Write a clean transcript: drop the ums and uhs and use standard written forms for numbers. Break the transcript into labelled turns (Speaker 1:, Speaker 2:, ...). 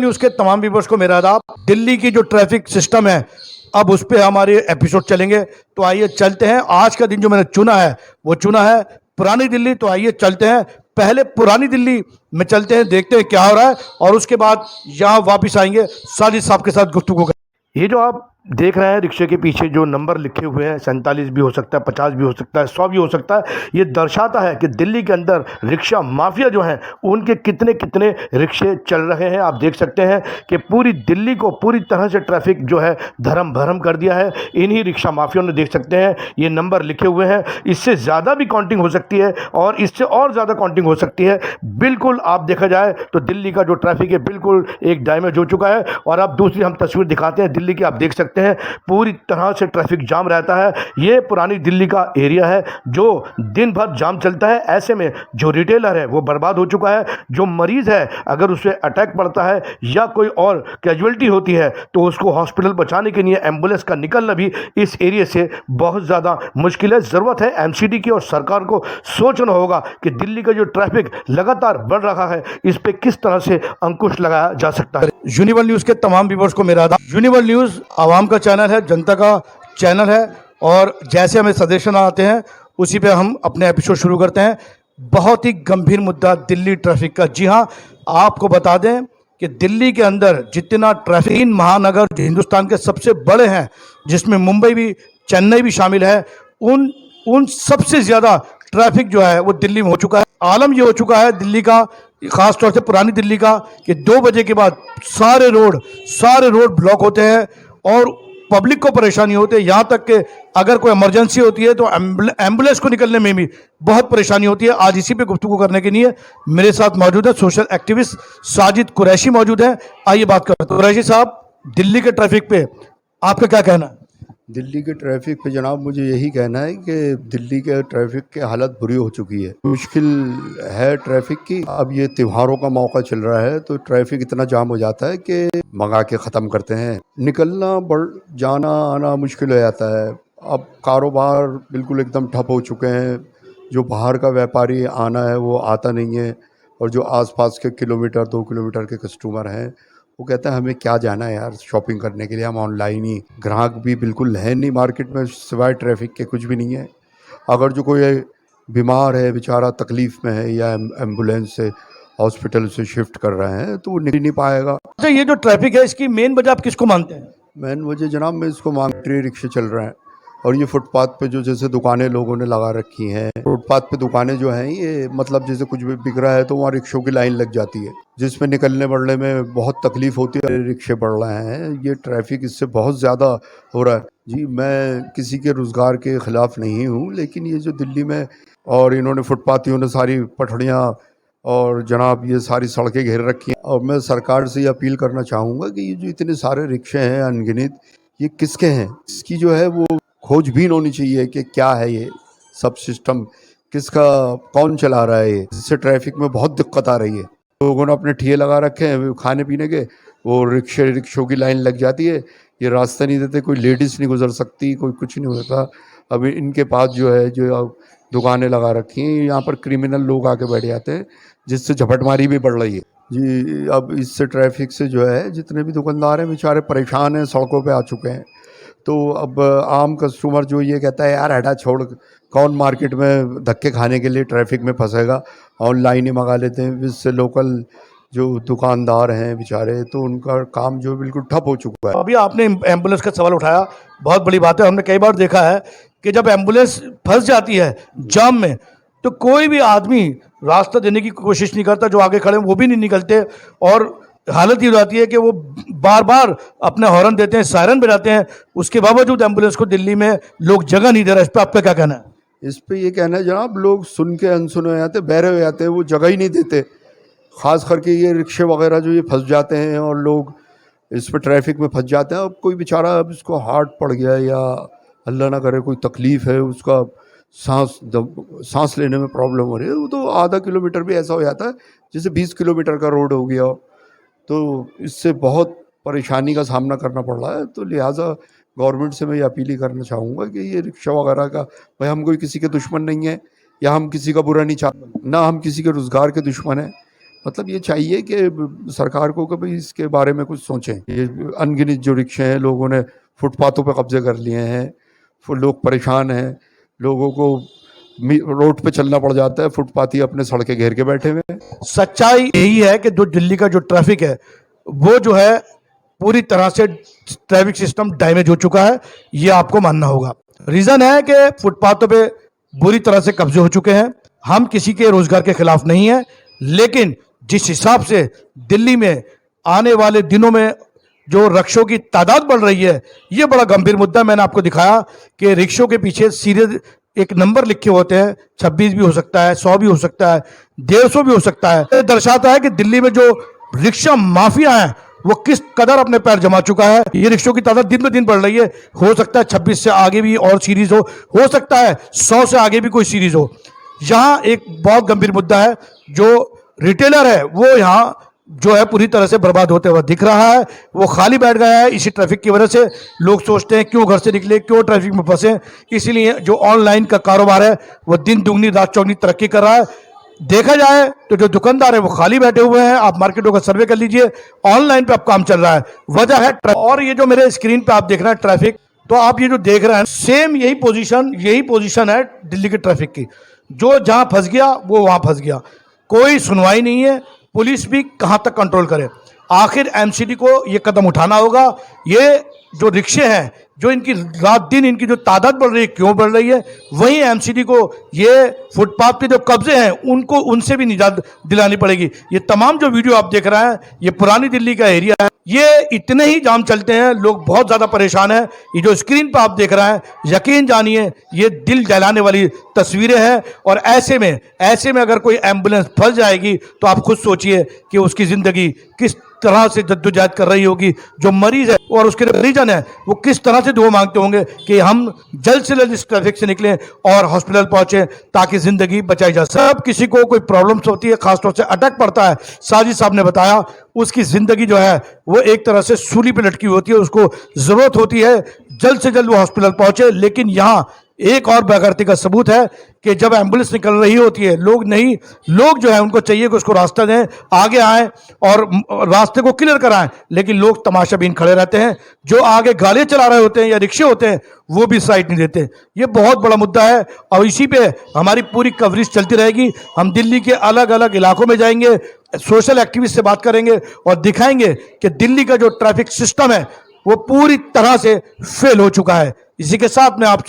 Speaker 1: News के तमाम viewers को मेरा आदाब। दिल्ली की जो ट्रैफिक सिस्टम है, अब उस पे हमारे एपिसोड चलेंगे। तो आइए चलते हैं। आज का दिन जो मैंने चुना है वो चुना है पुरानी दिल्ली। तो आइए चलते हैं, पहले पुरानी दिल्ली में चलते हैं, देखते हैं क्या हो रहा है और उसके बाद यहाँ वापस आएंगे साजिद साहब के साथ गुफ्तगू कर। ये जो आप देख रहे हैं रिक्शे के पीछे जो नंबर लिखे हुए हैं, 47 भी हो सकता है, 50 भी हो सकता है, 100 भी हो सकता है। ये दर्शाता है कि दिल्ली के अंदर रिक्शा माफिया जो हैं उनके कितने कितने रिक्शे चल रहे हैं। आप देख सकते हैं कि पूरी दिल्ली को पूरी तरह से ट्रैफिक जो है धर्म भरम कर दिया है इन्हीं रिक्शा माफियों ने। देख सकते हैं ये नंबर लिखे हुए हैं, इससे ज़्यादा भी काउंटिंग हो सकती है और इससे और ज़्यादा काउंटिंग हो सकती है। बिल्कुल आप देखा जाए तो दिल्ली का जो ट्रैफिक है बिल्कुल एक डैमेज हो चुका है। और अब दूसरी हम तस्वीर दिखाते हैं दिल्ली की। आप देख सकते हैं पूरी तरह से ट्रैफिक जाम रहता है। ये पुरानी दिल्ली का एरिया है जो दिन भर जाम चलता है। ऐसे में जो रिटेलर है वो बर्बाद हो चुका है। जो मरीज है अगर उसे अटैक पड़ता है या कोई और कैजुअलिटी होती है तो उसको हॉस्पिटल पहुंचाने के लिए एम्बुलेंस का निकलना भी इस एरिया से बहुत ज़्यादा मुश्किल है। ज़रूरत है एमसीडी की और सरकार को सोचना होगा कि दिल्ली का जो ट्रैफिक लगातार बढ़ रहा है इस पर किस तरह से अंकुश लगाया जा सकता है। यूनिवर्सल न्यूज़ के तमाम व्यूअर्स को मेरा आदाब। यूनिवर्सल न्यूज़ आवाम का चैनल है, जनता का चैनल है और जैसे हमें सजेशन आते हैं उसी पे हम अपने एपिसोड शुरू करते हैं। बहुत ही गंभीर मुद्दा दिल्ली ट्रैफिक का। जी हाँ, आपको बता दें कि दिल्ली के अंदर जितना ट्रैफिक, 3 महानगर हिंदुस्तान के सबसे बड़े हैं जिसमें मुंबई भी, चेन्नई भी शामिल है, उन सबसे ज़्यादा ट्रैफिक जो है वो दिल्ली में हो चुका है। आलम ये हो चुका है दिल्ली का, ख़ास तौर से पुरानी दिल्ली का, कि 2 बजे के बाद सारे रोड ब्लॉक होते हैं और पब्लिक को परेशानी होती है। यहाँ तक कि अगर कोई इमरजेंसी होती है तो एम्बुलेंस को निकलने में भी बहुत परेशानी होती है। आज इसी पे गुफ्तगू करने के लिए मेरे साथ मौजूद है सोशल एक्टिविस्ट साजिद कुरैशी मौजूद है। आइए बात करते हैं। कुरैशी साहब, दिल्ली के ट्रैफिक पे आपका क्या कहना है?
Speaker 2: दिल्ली के ट्रैफिक पे जनाब मुझे यही कहना है कि दिल्ली के ट्रैफिक की हालत बुरी हो चुकी है। मुश्किल है ट्रैफिक की। अब ये त्योहारों का मौका चल रहा है तो ट्रैफिक इतना जाम हो जाता है कि मंगा के ख़त्म करते हैं। निकलना जाना आना मुश्किल हो जाता है। अब कारोबार बिल्कुल एकदम ठप हो चुके हैं। जो बाहर का व्यापारी आना है वो आता नहीं है और जो आसपास के किलोमीटर 2 किलोमीटर के कस्टमर हैं वो कहते हैं हमें क्या जाना है यार शॉपिंग करने के लिए, हम ऑनलाइन ही। ग्राहक भी बिल्कुल है नहीं मार्केट में, सिवाय ट्रैफिक के कुछ भी नहीं है। अगर जो कोई बीमार है बेचारा तकलीफ़ में है या एम्बुलेंस से हॉस्पिटल से शिफ्ट कर रहे हैं तो वो निकल नहीं पाएगा।
Speaker 1: अच्छा, ये जो ट्रैफिक है इसकी मेन वजह आप किसको मानते हैं?
Speaker 2: मेन वजह जनाब मैं इसको बैटरी रिक्शे चल रहे हैं और ये फुटपाथ पे जो जैसे दुकानें लोगों ने लगा रखी हैं, फुटपाथ पे दुकानें जो हैं ये मतलब जैसे कुछ भी बिक रहा है तो वहाँ रिक्शों की लाइन लग जाती है जिसमें निकलने बढ़ने में बहुत तकलीफ होती है। रिक्शे बढ़ रहे हैं, ये ट्रैफिक इससे बहुत ज़्यादा हो रहा है। जी, मैं किसी के रोज़गार के ख़िलाफ़ नहीं हूँ, लेकिन ये जो दिल्ली में और इन्होंने फुटपाथियों ने सारी पटड़ियाँ और जनाब ये सारी सड़कें घेर रखी हैं। और मैं सरकार से ये अपील करना चाहूँगा कि ये जो इतने सारे रिक्शे हैं अनगिनत, ये किसके हैं? इसकी जो है वो खोजबीन होनी चाहिए कि क्या है ये सब सिस्टम, किसका, कौन चला रहा है ये, जिससे ट्रैफिक में बहुत दिक्कत आ रही है। लोगों ने अपने ठिये लगा रखे हैं खाने पीने के, वो रिक्शों की लाइन लग जाती है, ये रास्ता नहीं देते, कोई लेडीज़ नहीं गुजर सकती, कोई कुछ नहीं होता। अब इनके पास जो है जो दुकानें लगा रखी हैं, यहाँ पर क्रिमिनल लोग आके बैठ जाते हैं जिससे झपटमारी भी बढ़ रही है। जी, अब इससे ट्रैफिक से जो है जितने भी दुकानदार हैं बेचारे परेशान हैं, सड़कों पे आ चुके हैं। तो अब आम कस्टमर जो ये कहता है यार हटा छोड़, कौन मार्केट में धक्के खाने के लिए ट्रैफिक में फंसेगा, ऑनलाइन ही मंगा लेते हैं। इससे लोकल जो दुकानदार हैं बेचारे तो उनका काम जो बिल्कुल ठप हो चुका है।
Speaker 1: अभी आपने एम्बुलेंस का सवाल उठाया, बहुत बड़ी बात है। हमने कई बार देखा है कि जब एम्बुलेंस फंस जाती है जाम में तो कोई भी आदमी रास्ता देने की कोशिश नहीं करता, जो आगे खड़े हैं वो भी नहीं निकलते और हालत ये हो जाती है कि वो बार बार अपने हॉर्न देते हैं, सायरन बजाते हैं, उसके बावजूद एम्बुलेंस को दिल्ली में लोग जगह नहीं दे रहे। इस पर आपका क्या कहना है?
Speaker 2: इस पे ये कहना है जनाब, लोग सुन के अनसुने हो जाते, बहरे हो जाते हैं, वो जगह ही नहीं देते। ख़ास करके ये रिक्शे वगैरह जो ये फंस जाते हैं और लोग इस पर ट्रैफिक में फंस जाते हैं। अब कोई बेचारा अब इसको हार्ट पड़ गया या अल्लाह ना करे कोई तकलीफ़ है, उसका सांस लेने में प्रॉब्लम हो रही है, वो तो आधा किलोमीटर भी ऐसा हो जाता है जैसे 20 किलोमीटर का रोड हो गया। तो इससे बहुत परेशानी का सामना करना पड़ रहा है। तो लिहाजा गवर्नमेंट से मैं ये अपील ही करना चाहूँगा कि ये रिक्शा वगैरह का, भाई हम कोई किसी के दुश्मन नहीं है या हम किसी का बुरा नहीं चाहते, ना हम किसी के रोज़गार के दुश्मन हैं, मतलब ये चाहिए कि सरकार को कभी इसके बारे में कुछ सोचें। ये अनगिनत जो रिक्शे हैं, लोगों ने फुटपाथों पे कब्जे कर लिए हैं, लोग परेशान हैं, लोगों को रोड पे चलना पड़ जाता है, फुटपाथ ही अपने सड़कें घेर के बैठे हुए हैं।
Speaker 1: सच्चाई यही है कि जो दिल्ली का जो ट्रैफिक है वो जो है पूरी तरह से ट्रैफिक सिस्टम डैमेज हो चुका है, ये आपको मानना होगा। रीजन है कि फुटपाथों पे बुरी तरह से कब्जे हो चुके हैं। हम किसी के रोजगार के खिलाफ नहीं है, लेकिन जिस हिसाब से दिल्ली में आने वाले दिनों में जो रिक्शों की तादाद बढ़ रही है, ये बड़ा गंभीर मुद्दा। मैंने आपको दिखाया कि रिक्शों के पीछे सीधे एक नंबर लिखे होते हैं, 26 भी हो सकता है, 100 भी हो सकता है, 150 भी हो सकता है। ये दर्शाता है कि दिल्ली में जो रिक्शा माफिया है वो किस कदर अपने पैर जमा चुका है। ये रिक्शों की तादाद दिन ब दिन बढ़ रही है। हो सकता है 26 से आगे भी और सीरीज हो सकता है 100 से आगे भी कोई सीरीज हो। यहाँ एक बहुत गंभीर मुद्दा है, जो रिटेलर है वो यहाँ जो है पूरी तरह से बर्बाद होते हुए दिख रहा है। वो खाली बैठ गया है इसी ट्रैफिक की वजह से। लोग सोचते हैं क्यों घर से निकले, क्यों ट्रैफिक में फंसे। इसीलिए जो ऑनलाइन का कारोबार है वो दिन दुगनी रात चौगनी तरक्की कर रहा है। देखा जाए तो जो दुकानदार है वो खाली बैठे हुए हैं। आप मार्केटों का सर्वे कर लीजिए, ऑनलाइन पे अब काम चल रहा है। वजह है और ये जो मेरे स्क्रीन पे आप देख रहे हैं ट्रैफिक, तो आप ये जो देख रहे हैं सेम यही पोजीशन है दिल्ली के ट्रैफिक की। जो जहां फंस गया वो वहां फंस गया, कोई सुनवाई नहीं है। पुलिस भी कहां तक कंट्रोल करे। आखिर एमसीडी को ये कदम उठाना होगा। ये जो रिक्शे हैं, जो इनकी रात दिन इनकी जो तादाद बढ़ रही है, क्यों बढ़ रही है, वहीं एमसीडी को ये फुटपाथ पे जो कब्जे हैं उनको उनसे भी निजात दिलानी पड़ेगी। ये तमाम जो वीडियो आप देख रहे हैं ये पुरानी दिल्ली का एरिया है। ये इतने ही जाम चलते हैं, लोग बहुत ज़्यादा परेशान हैं। ये जो स्क्रीन पर आप देख रहे हैं, यकीन जानिए ये दिल जलाने वाली तस्वीरें हैं। और ऐसे में अगर कोई एम्बुलेंस फंस जाएगी तो आप खुद सोचिए कि उसकी ज़िंदगी किस तरह से जद्दोजहद कर रही होगी। जो मरीज है और उसके परिजन है वो किस तरह से दुआ मांगते होंगे कि हम जल्द से जल्द इस ट्रैफिक से निकलें और हॉस्पिटल पहुंचे ताकि जिंदगी बचाई जा सके। सब किसी को कोई प्रॉब्लम्स होती है, खासतौर से अटैक पड़ता है। साजिद साहब ने बताया उसकी जिंदगी जो है वो एक तरह से सूली पे लटकी होती है। उसको जरूरत होती है जल्द से जल्द वो हॉस्पिटल पहुंचे। लेकिन यहाँ एक और बेगैरती का सबूत है कि जब एम्बुलेंस निकल रही होती है, लोग जो है उनको चाहिए कि उसको रास्ता दें, आगे आए और रास्ते को क्लियर कराएं। लेकिन लोग तमाशाबीन खड़े रहते हैं। जो आगे गाड़ियां चला रहे होते हैं या रिक्शे होते हैं वो भी साइड नहीं देते। ये बहुत बड़ा मुद्दा है और इसी पे हमारी पूरी कवरेज चलती रहेगी। हम दिल्ली के अलग अलग इलाकों में जाएंगे, सोशल एक्टिविस्ट से बात करेंगे और दिखाएंगे कि दिल्ली का जो ट्रैफिक सिस्टम है वो पूरी तरह से फेल हो चुका है। इसी के साथ में आप